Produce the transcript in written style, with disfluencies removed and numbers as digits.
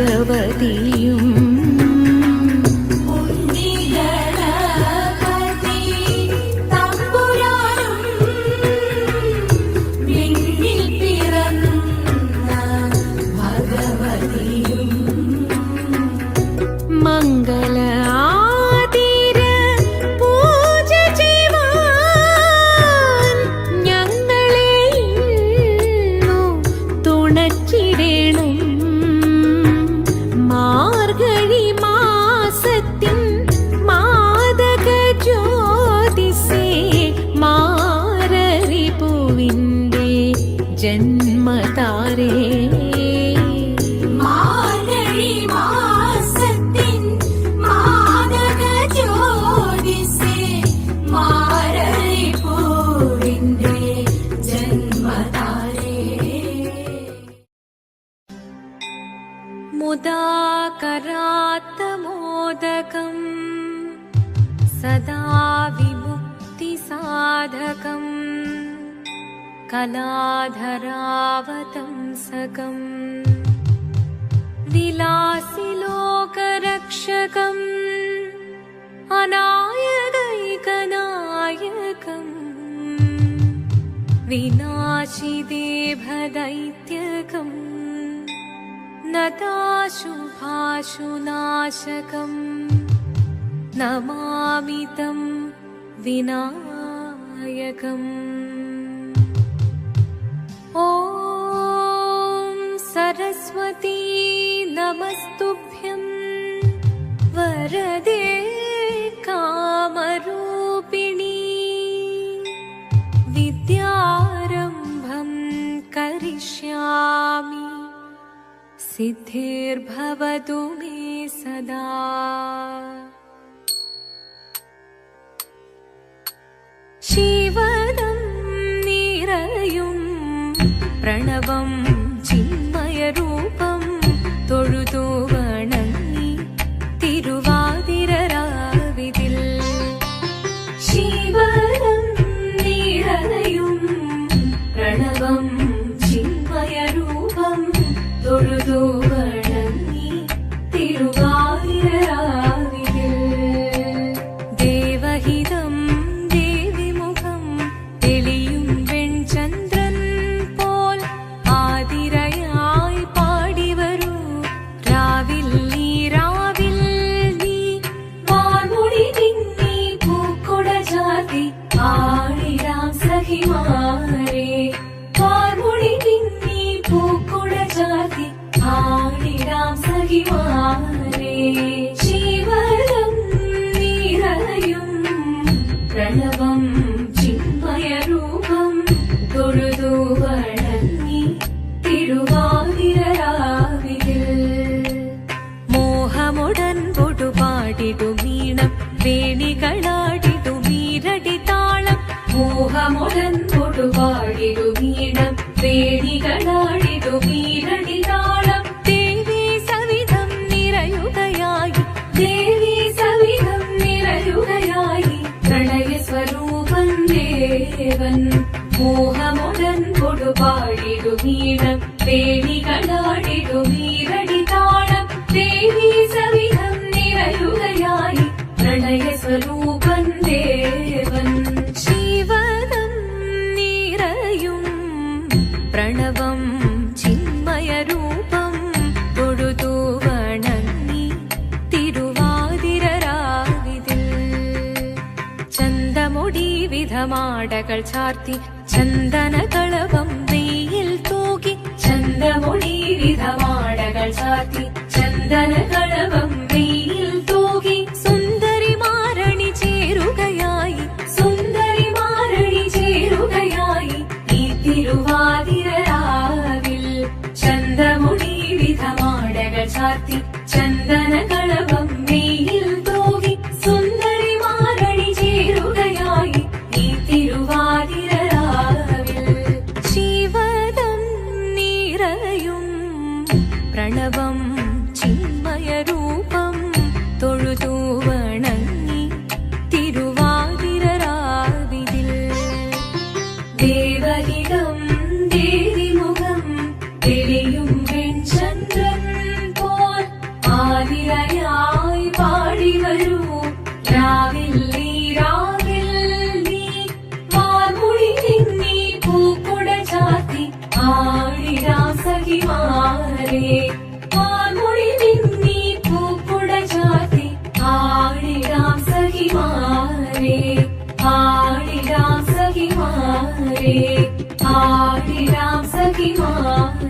ഭഗവതിയും മംഗള ആതിര പൂജ ചെയ്യുവാൻ ഞങ്ങളെ ഇന്നു തുണച്ചിടണം. മാർഗഴി മാസത്തിൻ മാദക ജ്യോതിസേ മാരരി പൂവിൻ്റെ ജന്മതാരേ മുദാകരാത്തമോദകം സദാ വിമുക്തിസാധകം കലാധരാവതംസകം വിലാസിലോകരക്ഷകം അനായകൈകനായകം വിനാശിദേഭദൈത്യകം നതാശുഭാശുനാശകം നമാമി തം വിനായകം. ഓം സരസ്വതീ നമസ്തുഭ്യം വരദേ കാമരൂപിണീ വിദ്യാരംഭം കരിഷ്യാമി സിദ്ധിർഭവതു മേ സദാ. ശിവദം നിറയും പ്രണവം ചിന്മയരൂപം തൊഴുതു വണങ്ങി തിരുവാതിരരാവിതിൽ. ശിവദം നിറയും പ്രണവം ചിന്മയരൂപം തൊഴുതു വണങ്ങി തിരുവാതിരരാവിതിൽ. ദേവഹിതം ദേവിമുഖം തെളിയും വെൺചന്ദ്രൻ പോൽ ആതിരയായി പാടിവരൂ രാവിൽ നീ രാവിൽ നീ വാർമുടി തിങ്ങി പൂക്കുട ചാർത്തി ആടിരാം സഖിമാരേ. വാർമുടി തിങ്ങി പൂക്കുട ചാർത്തി ആടിരാം സഖിമാരേ. ശിവദം നിറയും പ്രണവം ചിന്മയരൂപം തൊഴുതു വണങ്ങി തിരുവാതിരരാവിതിൽ. മോഹമുടൻ പൊടുപാടിടുമീണം വേണികളാടിടുമീരടി താളം. മോഹമുടൻ പൊടുപാടിടുമീണം വേണികളാടിടുമീരടി താളം. ദേവി സവിധം നിറയുകയായി ദേവി സവിധം നിറയുകയായി പ്രണയസ്വരൂപൻ ദേവൻ. മോഹമുടൻ പൊടുപാടിടുമീണം വേണികളാടിടുമീരടി താളം. ദേവി സവിധം നിറയുകയായി പ്രണയസ്വരൂപൻ ദേവൻ. ശിവദം നിറയും പ്രണവം ചിന്മയരൂപം തൊഴുതു വണങ്ങി തിരുവാതിരരാവിതിൽ. ചന്തമുടി വിധമാടകൾ ചാർത്തി ചന്ദനകളവം വെയിൽ തൂകി. ചന്തമുടി വിധമാടകൾ ചാർത്തി ചന്ദനകളവം വെയിൽ തൂകി. സുന്ദരിമാരണി ചേരുകയായി സുന്ദരിമാരണി ചേരുകയായി ഈ തിരുവാതിരരാവിൽ. ചന്തമുടി വിധമാടകൾ ചാർത്തി ചന്ദനകളവം വെയിൽ തൂകി. സുന്ദരിമാരണി ചേരുകയായി ഈ തിരുവാതിരരാവിൽ. ശിവദം നിറയും പ്രണവം ചിന്മയരൂപം തൊഴുതു വണങ്ങി തിരുവാതിരരാവിതിൽ. ദേവഹിതം ദേവിമുഖം തെളിയും വെൺചന്ദ്രൻ പോൽ ആദിരാം സഖിമാർ